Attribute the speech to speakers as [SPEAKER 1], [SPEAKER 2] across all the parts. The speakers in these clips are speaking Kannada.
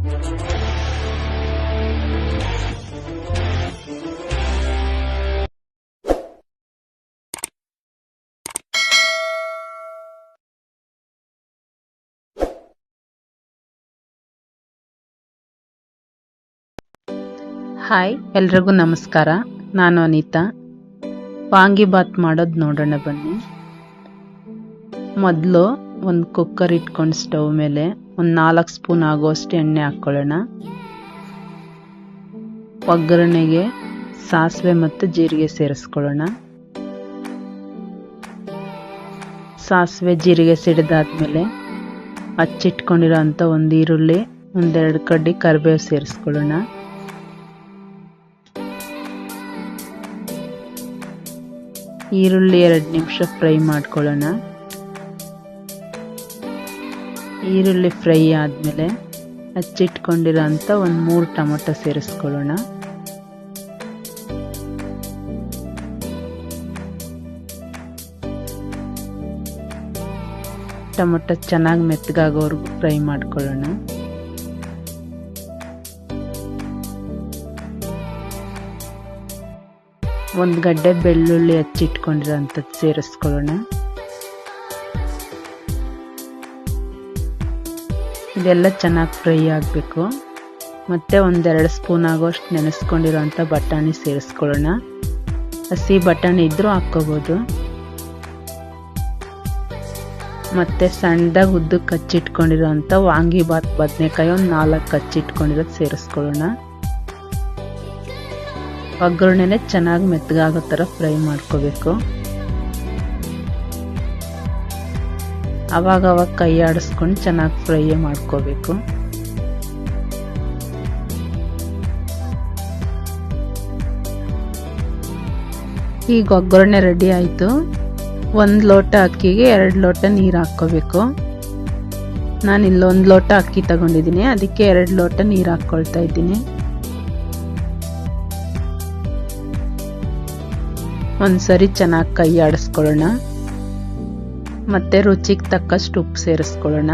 [SPEAKER 1] ಹಾಯ್, ಎಲ್ರಿಗೂ ನಮಸ್ಕಾರ. ನಾನು ಅನಿತಾ. ವಾಂಗಿಬಾತ್ ಮಾಡೋದು ನೋಡೋಣ ಬನ್ನಿ. ಮೊದಲು ಒಂದು ಕುಕ್ಕರ್ ಇಟ್ಕೊಂಡು ಸ್ಟವ್ ಮೇಲೆ ಒಂದು 4 ಸ್ಪೂನ್ ಆಗೋಷ್ಟು ಎಣ್ಣೆ ಹಾಕ್ಕೊಳ್ಳೋಣ. ಒಗ್ಗರಣೆಗೆ ಸಾಸಿವೆ ಮತ್ತು ಜೀರಿಗೆ ಸೇರಿಸ್ಕೊಳ್ಳೋಣ. ಸಾಸಿವೆ ಜೀರಿಗೆ ಸಿಡಿದಾದ್ಮೇಲೆ ಹಚ್ಚಿಟ್ಕೊಂಡಿರೋ ಅಂಥ ಒಂದು ಈರುಳ್ಳಿ, 1-2 ಕಡ್ಡಿ ಕರಿಬೇವು ಸೇರಿಸ್ಕೊಳ್ಳೋಣ. ಈರುಳ್ಳಿ 2 ನಿಮಿಷ ಫ್ರೈ ಮಾಡ್ಕೊಳ್ಳೋಣ. ಈರುಳ್ಳಿ ಫ್ರೈ ಆದಮೇಲೆ ಹಚ್ಚಿಟ್ಕೊಂಡಿರೋ ಅಂಥ ಒಂದು 3 ಟೊಮೊಟೊ ಸೇರಿಸ್ಕೊಳ್ಳೋಣ. ಟೊಮೊಟೊ ಚೆನ್ನಾಗಿ ಮೆತ್ತಗಾಗೋವರೆಗೂ ಫ್ರೈ ಮಾಡ್ಕೊಳ್ಳೋಣ. ಒಂದು ಗಡ್ಡೆ ಬೆಳ್ಳುಳ್ಳಿ ಹಚ್ಚಿಟ್ಕೊಂಡಿರೋ ಅಂಥದ್ದು ಸೇರಿಸ್ಕೊಳ್ಳೋಣ. ಇದೆಲ್ಲ ಚೆನ್ನಾಗಿ ಫ್ರೈ ಆಗಬೇಕು. ಮತ್ತು 1-2 ಸ್ಪೂನ್ ಆಗೋಷ್ಟು ನೆನೆಸ್ಕೊಂಡಿರೋ ಅಂಥ ಬಟಾಣಿ ಸೇರಿಸ್ಕೊಳ್ಳೋಣ. ಹಸಿ ಬಟಾಣಿ ಇದ್ರೂ ಹಾಕ್ಕೋಬೋದು. ಮತ್ತು ಸಣ್ಣದಾಗಿ ಉದ್ದಕ್ಕೆ ಹಚ್ಚಿಟ್ಕೊಂಡಿರೋ ಅಂಥ ವಾಂಗಿಬಾತ್ ಬದನೆಕಾಯಿ ಒಂದು 4 ಹಚ್ಚಿಟ್ಕೊಂಡಿರೋದು ಸೇರಿಸ್ಕೊಳ್ಳೋಣ. ಒಗ್ಗರಣೆನೆ ಚೆನ್ನಾಗಿ ಮೆತ್ತಗಾಗೋ ಥರ ಫ್ರೈ ಮಾಡ್ಕೋಬೇಕು. ಅವಾಗ ಕೈ ಆಡಿಸ್ಕೊಂಡು ಚೆನ್ನಾಗಿ ಫ್ರೈ ಮಾಡ್ಕೋಬೇಕು. ಈಗ ಒಗ್ಗರಣೆ ರೆಡಿ ಆಯಿತು. 1 ಲೋಟ ಅಕ್ಕಿಗೆ 2 ಲೋಟ ನೀರು ಹಾಕ್ಕೋಬೇಕು. ನಾನು ಇಲ್ಲಿ 1 ಲೋಟ ಅಕ್ಕಿ ತಗೊಂಡಿದ್ದೀನಿ, ಅದಕ್ಕೆ 2 ಲೋಟ ನೀರು ಹಾಕ್ಕೊಳ್ತಾ ಇದ್ದೀನಿ. ಒಂದ್ಸರಿ ಚೆನ್ನಾಗಿ ಕೈ ಆಡಿಸ್ಕೊಳ್ಳೋಣ. ಮತ್ತೆ ರುಚಿಗೆ ತಕ್ಕಷ್ಟು ಉಪ್ಪು ಸೇರಿಸ್ಕೊಳ್ಳೋಣ.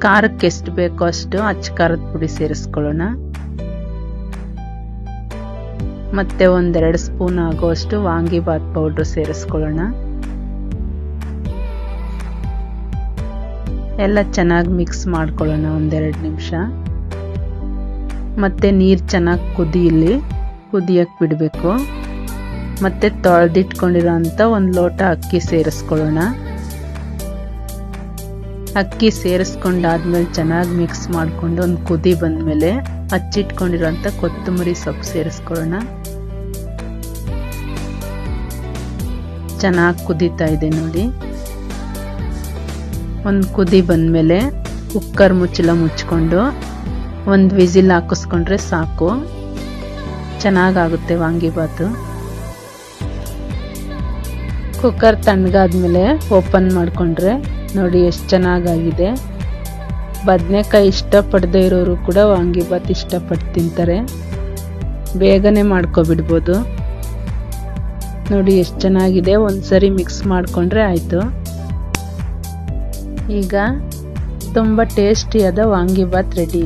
[SPEAKER 1] ಖಾರಕ್ಕೆ ಎಷ್ಟು ಬೇಕೋ ಅಷ್ಟು ಅಚ್ಚ ಖಾರದ ಪುಡಿ ಸೇರಿಸ್ಕೊಳ್ಳೋಣ. ಮತ್ತೆ 1-2 ಸ್ಪೂನ್ ಆಗೋಷ್ಟು ವಾಂಗಿಬಾತ್ ಪೌಡ್ರ್ ಸೇರಿಸ್ಕೊಳ್ಳೋಣ. ಎಲ್ಲ ಚೆನ್ನಾಗಿ ಮಿಕ್ಸ್ ಮಾಡ್ಕೊಳ್ಳೋಣ 1-2 ನಿಮಿಷ. ಮತ್ತೆ ನೀರು ಚೆನ್ನಾಗಿ ಕುದಿಯಕ್ಕೆ ಬಿಡಬೇಕು. ಮತ್ತೆ ತೊಳೆದಿಟ್ಕೊಂಡಿರೋ ಅಂಥ 1 ಲೋಟ ಅಕ್ಕಿ ಸೇರಿಸ್ಕೊಳ್ಳೋಣ. ಅಕ್ಕಿ ಸೇರಿಸ್ಕೊಂಡಾದ್ಮೇಲೆ ಚೆನ್ನಾಗಿ ಮಿಕ್ಸ್ ಮಾಡಿಕೊಂಡು ಒಂದು ಕುದಿ ಬಂದಮೇಲೆ ಹಚ್ಚಿಟ್ಕೊಂಡಿರೋ ಅಂಥ ಕೊತ್ತಂಬರಿ ಸೊಪ್ಪು ಸೇರಿಸ್ಕೊಳ್ಳೋಣ. ಚೆನ್ನಾಗಿ ಕುದೀತಾ ಇದೆ ನೋಡಿ. ಒಂದು ಕುದಿ ಬಂದಮೇಲೆ ಕುಕ್ಕರ್ ಮುಚ್ಚಳ ಮುಚ್ಕೊಂಡು 1 ವಿಸಿಲ್ ಹಾಕಿಸ್ಕೊಂಡ್ರೆ ಸಾಕು. ಚೆನ್ನಾಗಾಗುತ್ತೆ ವಾಂಗಿಬಾತು. ಕುಕ್ಕರ್ ತಣ್ಣಗಾದ್ಮೇಲೆ ಓಪನ್ ಮಾಡಿಕೊಂಡ್ರೆ ನೋಡಿ ಎಷ್ಟು ಚೆನ್ನಾಗಾಗಿದೆ. ಬದನೆಕಾಯಿ ಇಷ್ಟಪಡದೇ ಇರೋರು ಕೂಡ ವಾಂಗಿಬಾತ್ ಇಷ್ಟಪಟ್ಟು ತಿಂತಾರೆ. ಬೇಗನೆ ಮಾಡ್ಕೊಬಿಡ್ಬೋದು. ನೋಡಿ ಎಷ್ಟು ಚೆನ್ನಾಗಿದೆ. ಒಂದ್ಸರಿ ಮಿಕ್ಸ್ ಮಾಡಿಕೊಂಡ್ರೆ ಆಯಿತು. ಈಗ ತುಂಬ ಟೇಸ್ಟಿಯಾದ ವಾಂಗಿಬಾತ್ ರೆಡಿ.